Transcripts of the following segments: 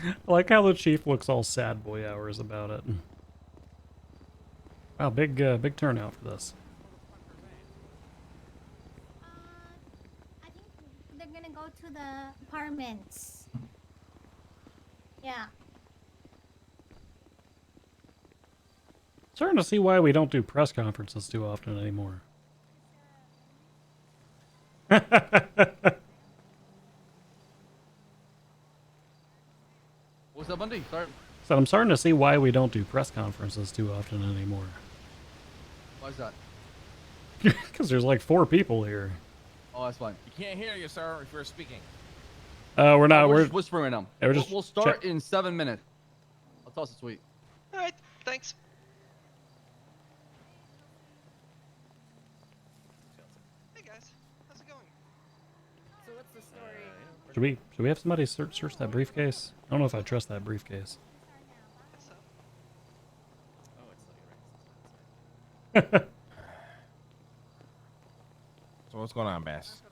I like how the chief looks all sad boy hours about it. Wow, big turnout for this. I think they're gonna go to the apartments. Yeah. Starting to see why we don't do press conferences too often anymore. What's up, Bundy? Sorry. So I'm starting to see why we don't do press conferences too often anymore. Why is that? Because there's like 4 people here. Oh, that's fine. You can't hear you, sir, if you're speaking. We're not. We're We're just whispering right now. Yeah, we're just We'll start in 7 minutes. I'll toss a tweet. All right, thanks. Hey guys, how's it going? So what's the story? Should we have somebody search that briefcase? I don't know if I trust that briefcase. Guess so. So what's going on, Bass?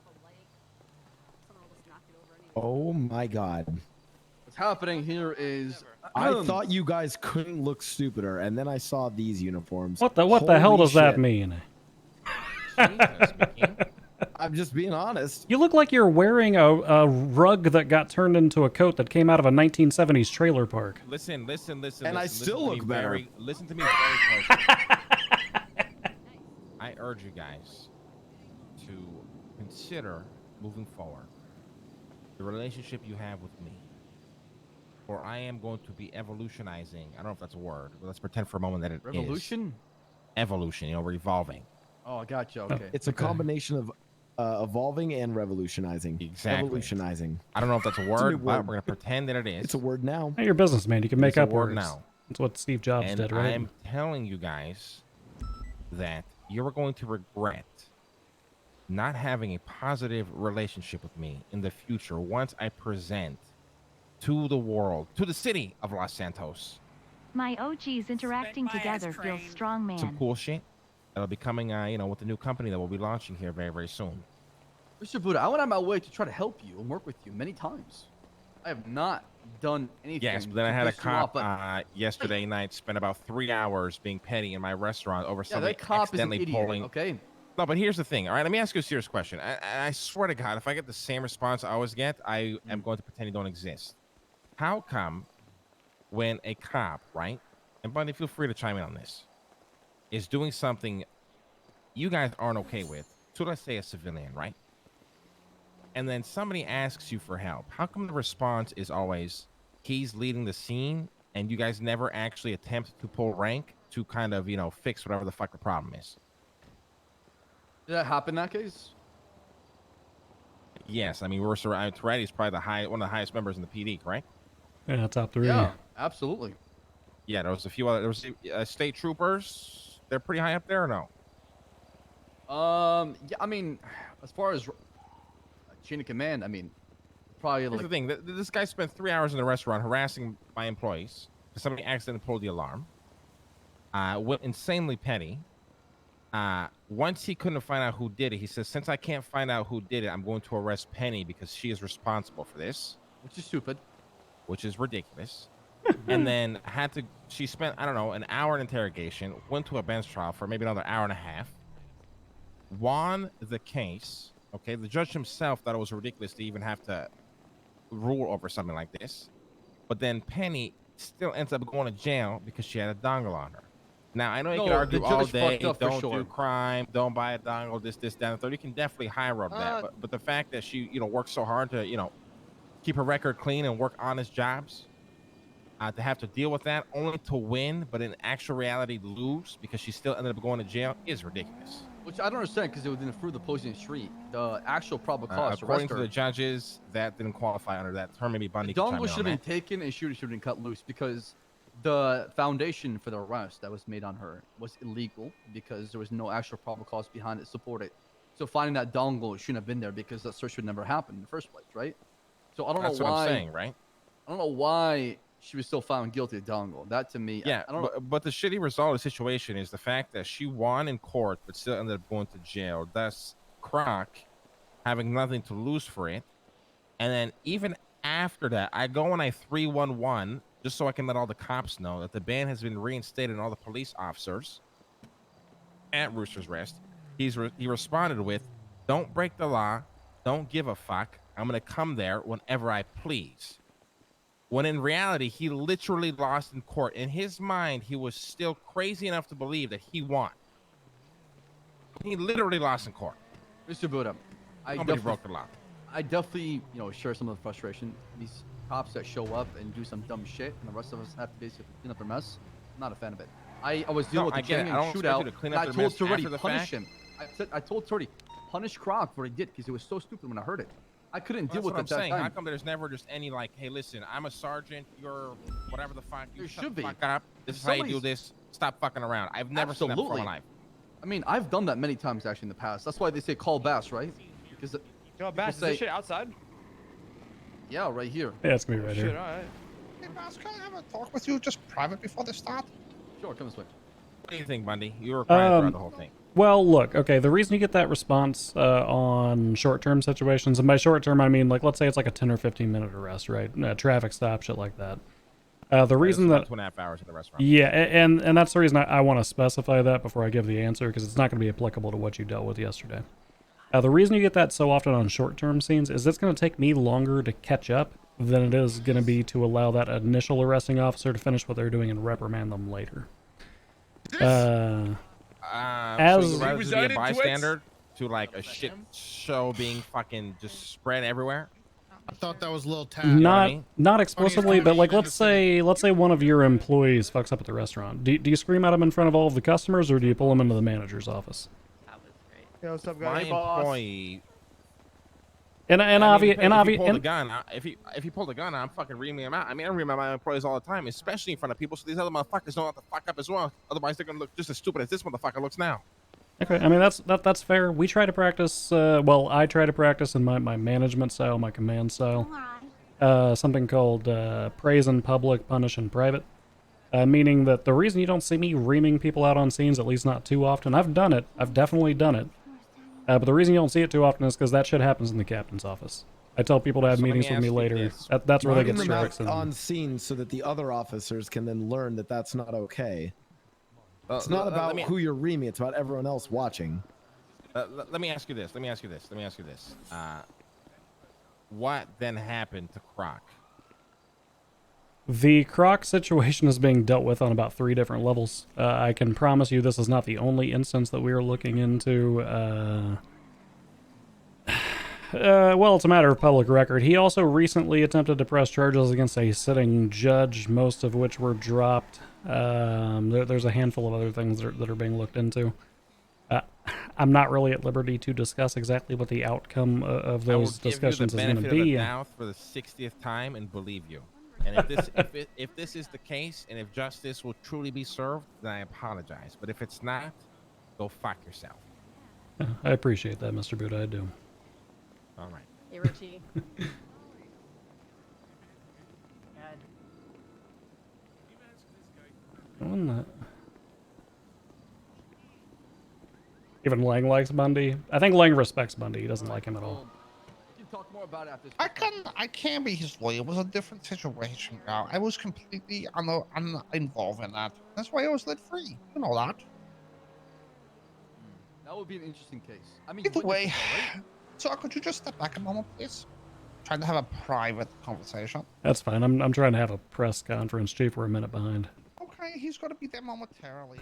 Oh my god. What's happening here is I thought you guys couldn't look stupider, and then I saw these uniforms. What the hell Holy does that shit. mean? I'm just being honest. You look like you're wearing a rug that got turned into a coat that came out of a 1970s trailer park. Listen. And I still look better. Listen to me very closely. I urge you guys to consider moving forward the relationship you have with me. For I am going to be evolutionizing. I don't know if that's a word, but let's pretend for a moment that it revolution. is. Evolution, you know, revolving. Oh, I gotcha. Okay. It's a combination of evolving and revolutionizing. Exactly. Evolutionizing. I don't know if that's a a new word, but word. we're going to pretend that it is. It's a word now. Hey, you're a businessman. You can make It's a up word words. now. That's what Steve Jobs And did, right? I'm telling you guys that you're going to regret not having a positive relationship with me in the future once I present to the world, to the city of Los Santos, My OGs interacting together feels strong, man. some cool shit that'll be coming, with the new company that we'll be launching here very, very soon. Mr. Buddha, I went out of my way to try to help you and work with you many times. I have not done anything. Yes, but then I to had a piss you off, cop but yesterday night spend about 3 hours being petty in my restaurant over yeah, somebody that cop is an accidentally idiot. pulling. Okay. No, but here's the thing. All right, let me ask you a serious question. I swear to God, if I get the same response I always get, I am going to pretend you don't exist. How come when a cop, right, and Bundy, feel free to chime in on this, is doing something you guys aren't okay with, so let's say a civilian, right? And then somebody asks you for help. How come the response is always he's leading the scene and you guys never actually attempt to pull rank to kind of, fix whatever the fuck the problem is? Did that happen in that case? Yes, I mean Toretti's probably one of the highest members in the PD, correct? Yeah, top 3. Yeah, absolutely. Yeah, there was a few other. There was state troopers. They're pretty high up there, or no? Yeah, I mean, as far as chain of command, I mean, probably Here's like the thing. This guy spent 3 hours in the restaurant harassing my employees because somebody accidentally pulled the alarm. Went insanely petty. Once he couldn't find out who did it, he says, "Since I can't find out who did it, I'm going to arrest Penny because she is responsible for this," which is stupid. which is ridiculous. And then she spent, I don't know, an hour in interrogation, went to a bench trial for maybe another hour and a half, won the case. Okay, the judge himself thought it was ridiculous to even have to rule over something like this. But then Penny still ends up going to jail because she had a dongle on her. Now, I know you can argue all day, don't do crime, don't buy a dongle, this, that, and the third. You can definitely high road that. But the fact that she, worked so hard to, keep her record clean and work honest jobs, to have to deal with that only to win, but in actual reality lose because she still ended up going to jail is ridiculous. Which I don't understand because it was through the Poison Street. The actual probable cause. According to the judges, that didn't qualify under that term. Maybe Bundy. The dongle should have been taken and she should have been cut loose because the foundation for the arrest that was made on her was illegal because there was no actual probable cause behind it supported. So finding that dongle shouldn't have been there because that search would never happen in the first place, right? So I don't know why. That's what I'm saying, right? I don't know why she was still found guilty of dongle. That to me, yeah. But the shitty result of the situation is the fact that she won in court, but still ended up going to jail. Thus, Croc having nothing to lose for it, and then even After that, I go and I 311 just so I can let all the cops know that the ban has been reinstated and all the police officers at Rooster's Rest. He responded with, "Don't break the law. Don't give a fuck. I'm going to come there whenever I please." When in reality, he literally lost in court. In his mind, he was still crazy enough to believe that he won. He literally lost in court. Mr. Buddha, Nobody broke the law. I definitely, share some of the frustration. These cops that show up and do some dumb shit, and the rest of us have to basically clean up their mess. I'm not a fan of it. I was dealing with the chang and shootout. To clean And up I their told mess Torty, after the punish fact. him. I told Torty, punish Croc for what he did because it was so stupid when I heard it. I couldn't deal with it That's what I'm that saying. How time. come there's never just any like, hey, listen, I'm a sergeant, you're whatever the fuck, you There shut should the be. fuck up. This is how you do Somebody's- this. Stop fucking around. I've never seen that before in my life. I mean, I've done that many times actually in the past. That's why they say call Bass, right? Because Yo, Bass, is say- this shit outside? yeah, right here. Yeah, it's gonna be right Shit, here. alright. Hey, boss, can I have a talk with you just private before the start? Sure, come this way. What do you think, Bundy? You were quiet throughout the whole thing. Well, look, okay, the reason you get that response on short-term situations, and by short-term I mean, like, let's say it's like a 10 or 15-minute arrest, right? Traffic stop, shit like that. The reason that... 2.5 hours in the restaurant. Yeah, and that's the reason I want to specify that before I give the answer, because it's not going to be applicable to what you dealt with yesterday. The reason you get that so often on short-term scenes is it's going to take me longer to catch up than it is going to be to allow that initial arresting officer to finish what they're doing and reprimand them later. So As- you'd rather just be a Resided to bystander to like a shit show being fucking just spread everywhere? I thought that was a little tad. what I Not mean? not explicitly, but like let's say one of your employees fucks up at the restaurant. Do you scream at him in front of all of the customers, or do you pull him into the manager's office? Yo, what's up, My guys? Boss. employee. And I mean, obvious if and he obvious pulled a gun, if he pulled a gun, I'm fucking reaming him out. I mean, I ream out my employees all the time, especially in front of people, so these other motherfuckers don't have to fuck up as well. Otherwise, they're gonna look just as stupid as this motherfucker looks now. Okay, I mean that's fair. We try to practice. Well, I try to practice in my management style, my command style. Something called praise in public, punish in private. Meaning that the reason you don't see me reaming people out on scenes, at least not too often, I've done it. I've definitely done it. But the reason you don't see it too often is because that shit happens in the captain's office. I tell people to have So let me meetings with me ask you later. this. That's where they Bring get them out strikes. And, on scene so that the other officers can then learn that that's not okay. It's not Let about me- who you're reaming, it's about everyone else watching. Let me ask you this. What then happened to Croc? The Croc situation is being dealt with on about 3 different levels. I can promise you this is not the only instance that we are looking into. Well, it's a matter of public record. He also recently attempted to press charges against a sitting judge, most of which were dropped. There's a handful of other things that are being looked into. I'm not really at liberty to discuss exactly what the outcome of those discussions is going to I will give you the benefit of the be. doubt for the 60th time and believe you. And if this is the case, and if justice will truly be served, then I apologize. But if it's not, go fuck yourself. I appreciate that, Mr. Buddha. I do. All right. Hey, Richie. What in the... Even Lang likes Bundy. I think Lang respects Bundy. He doesn't like him at all. We can talk more about it after this. I can't be his lawyer. It was a different situation, girl. I was completely uninvolved in that. That's why I was let free. You know that. That would be an interesting case. I mean, Either you way, witnessed it, right? so could you just step back a moment, please? Trying to have a private conversation. That's fine. I'm trying to have a press conference, Chief. We're a minute behind. Okay, he's gonna be there momentarily.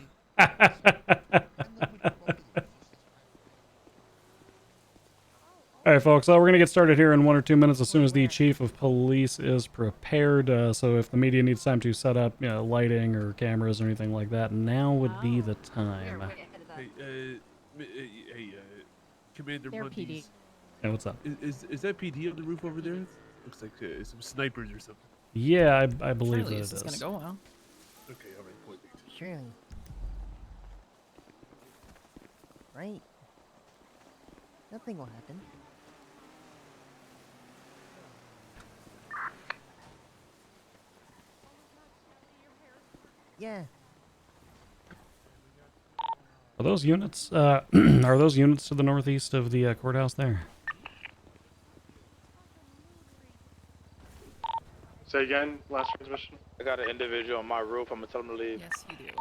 All right, folks. We're going to get started here in 1 or 2 minutes as soon as the chief of police is prepared. So if the media needs time to set up, lighting or cameras or anything like that, now would be the time. Hey, Commander They're Monkeys. PD. Yeah, what's up? Is that PD on the roof over there? Looks like some snipers or something. Yeah, I believe Surely that this it is is. gonna go well. Okay, all right, point me. Surely. Right. Nothing will happen. Yeah. Are those units? Are those units to the northeast of the courthouse there? Say again, last transmission. I got an individual on my roof. I'm gonna tell him to leave. Yes, you do.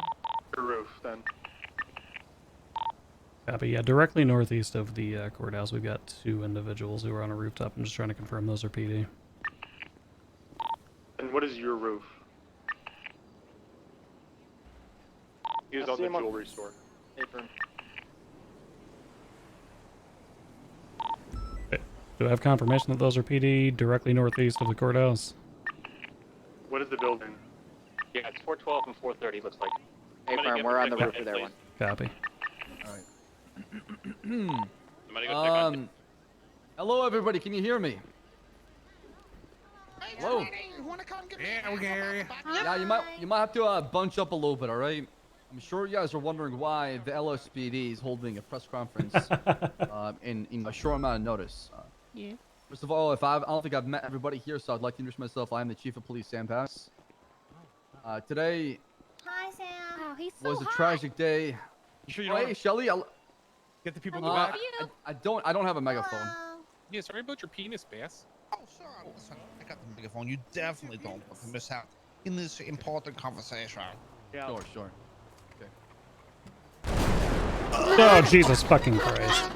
Your roof, then. Copy. Yeah, directly northeast of the courthouse, we've got 2 individuals who are on a rooftop. I'm just trying to confirm those are PD. And what is your roof? He was on the jewelry store. Okay. Do I have confirmation that those are PD directly northeast of the courthouse? What is the building? Yeah, it's 412 and 430. Looks like. Hey, firm, we're on the roof of there one. Copy. Hello everybody, can you hear me? Hello? Yeah, we can hear you. Yeah, you might have to bunch up a little bit, alright? I'm sure you guys are wondering why the LSPD is holding a press conference in a short amount of notice. Yeah. First of all, I don't think I've met everybody here, so I'd like to introduce myself. I am the Chief of Police, Sam Pass. Today Hi, Sam. Wow, he's so was a hot. tragic day. You sure you Hey, Shelly, get the people in the back? I don't have a megaphone. Hello. Yeah, sorry about your penis, Bass. Oh, sure. Listen, I got the megaphone. You definitely don't want to miss out in this important conversation. Sure. Oh, Jesus fucking Christ.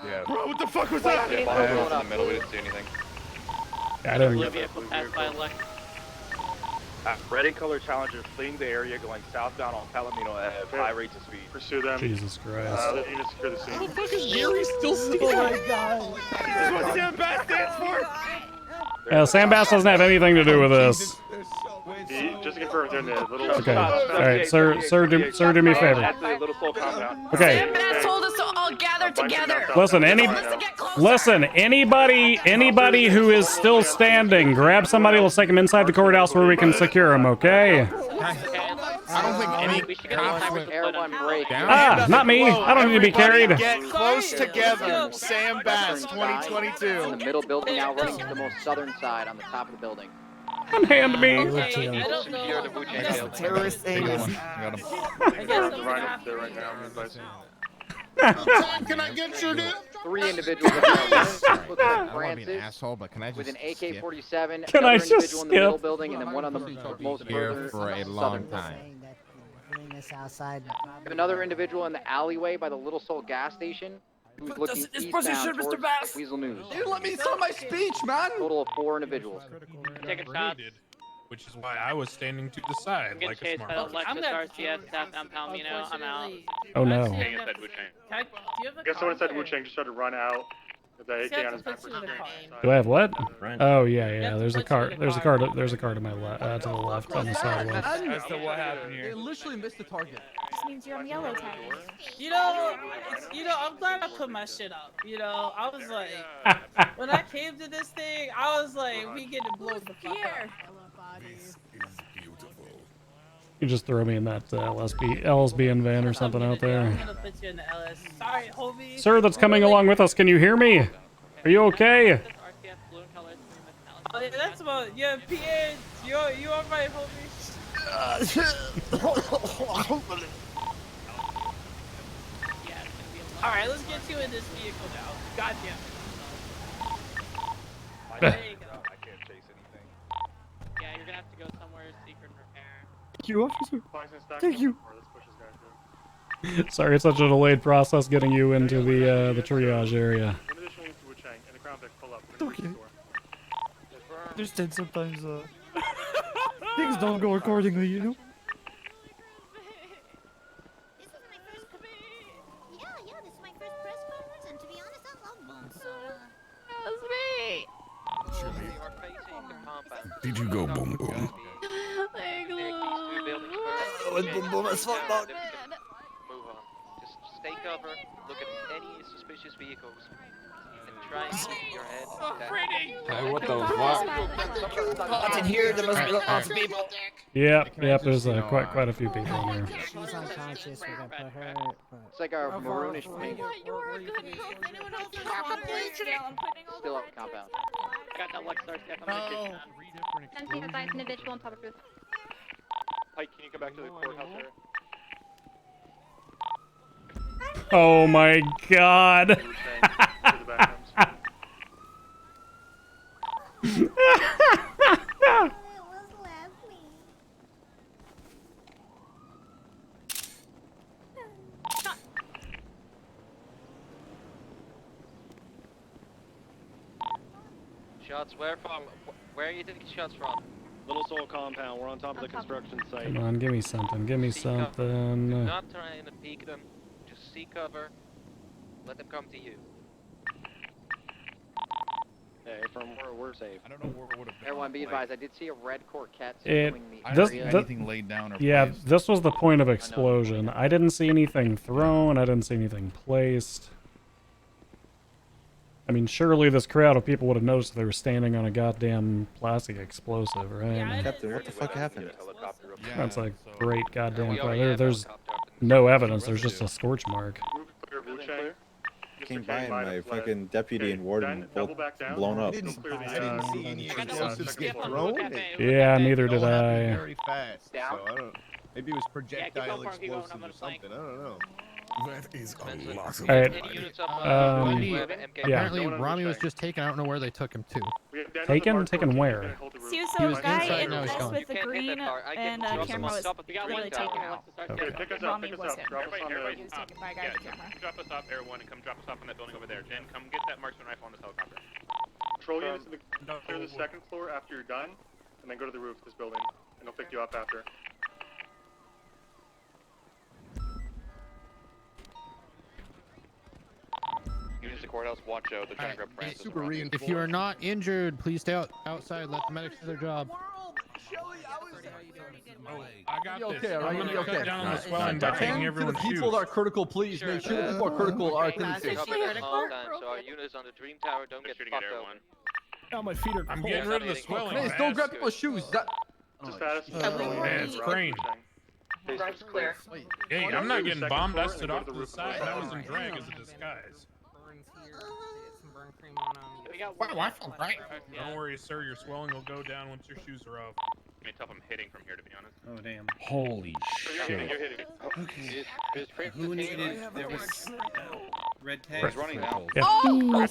Yeah. Bro, what the fuck was that? Yeah, behind us in the middle. We didn't see anything. I don't Red and color challengers fleeing the area going southbound on Palomino at high rates of speed. Pursue them. Jesus Christ. The units secure the scene. How the fuck is Gary still sneaking? Oh my god. This is what Sam Bass stands for. Yeah, Sam Bass doesn't have anything to do with this. Just to confirm, they're in the little... Okay. Alright, sir, do me a favor. At the Little Soul compound. Okay. Sam Bass told us to all gather together. Listen, anybody who is still standing, grab somebody, let's take him inside the courthouse where we can secure him, okay? I don't think any cops would Everyone break. Ah, not me. I don't need to be carried. Get close together. Sam Bass, In 2022. the middle building now, running to the most southern side on the top of the building. Unhand me. Terrorist aims. Can I get you there? 3 individuals up there. One looks like I don't want to be an Francis asshole, but can I just with an skip AK-47. Can I another just individual in the middle skip? building, and then one on the most here further for a southern long building. time? Outside. We have another individual in the alleyway by the Little Soul gas station who's looking eastbound towards Weasel News. Dude, let me start my speech, man! Total of 4 individuals. Taking shots. Which is why I was standing to the side like a smart person. I'm RCS southbound Palomino. I'm out. Oh no. Guess someone said Wu-Chang just tried to run out with the AK on his back. Do I have what? Oh yeah. There's a car. There's a car to my left, to the left on the sidewalk. As to what happened here. They literally missed the target. This means you're on yellow tag. You know, I'm glad I put my shit up. You know, I was like, when I came to this thing, I was like, we get to blow the fuck up. You just throw me in that LSBN van or something out I'm there. gonna put you in the LS. Sorry, homie. Sir, that's coming along with us. Can you hear me? Are you okay? Oh, yeah, that's about yeah, PA. You alright, homie? Alright, let's get you in this vehicle now. Goddamn. There you go. I can't chase anything. Yeah, you're gonna have to go somewhere secret and repair. Thank you, officer. Thank you. Sorry, it's such a delayed process getting you into the triage area. Okay. Understand sometimes things don't go accordingly, you know. This is my first press conference, and to be honest, I love them. So, That's me. Did you go boom boom? Boom boom as fuck, dog. Move on. Just stay cover. Look at any suspicious vehicles. And try and keep your head down. Hey, what the fuck? Lots in here. There must be lots of people. Yep. There's quite a few people in here. She's unconscious. We're gonna put her. It's like our maroonish paint. Still up compound. I got that Lexar step. I'm gonna shoot that. I'm seeing an individual on top of roof. Pike, can you come back to the courthouse area? Oh my god. Shots where from? Where are you taking shots from? Little Soul compound. We're on top of the construction site. Come on, give me something. Give me Seek cover. Do something. not try and peek them. Just seek cover. Let them come to you. Hey, from where we're safe. I don't know where it would have been. Everyone be advised, I did see a red Corvette It, circling the this, area. anything laid down or yeah, placed. this was the point of explosion. I didn't see anything thrown. I didn't see anything placed. I mean, surely this crowd of people would have noticed they were standing on a goddamn plastic explosive, right? Yeah, Captain, what the fuck happened? That's a great goddamn we fire. already have There's helicopter up in the no evidence. There's just a scorch mark. Came by and my fucking deputy and warden both blown up. I didn't see any explosives get thrown. Yeah, neither did I. Very fast. So I don't. Maybe it was projectile explosives or something. I don't know. That is a lot of Alright, Any units up, yeah. Apparently, Rami was just taken. I don't know where they took him to. Taken? Taken where? He So was guy inside, in now he's this gone. with the green and camera was clearly taken out. Okay. Pick us up, Rami pick us was up. him. Drop us on the... He was taken by a guy with a camera. Drop us off, Air 1, and come drop us off on that building over there. Jen, come get that marksman rifle on this helicopter. Control units in the, clear the second floor after you're done, and then go to the roof of this building, and they'll pick you up after. Units to courthouse, watch out. They're trying to grab Francis. If you are not injured, please stay outside. Let the medics do their job. I got Be this. okay, I'm alright? gonna Be cut okay. down on the swelling by taking Attend to the everyone's shoes. people that are critical, please. Sure. Make sure the people are critical are attended to. Cover at all times, so our units on the Dream Tower don't get fucked up. Now my feet are I'm getting rid of the swelling. Please don't grab people's shoes. That. Just status. Yeah, it's crane. Drive's clear. Hey, I'm not getting bombed. I stood off to the side. I was in drag as a disguise. Wow, I feel great. Don't worry, sir. Your swelling will go down once your shoes are off. I mean, tough. I'm hitting from here, to be honest. Oh damn. Holy shit. You're hitting. Okay. Who needed? There was red tags. He's running now. Yeah.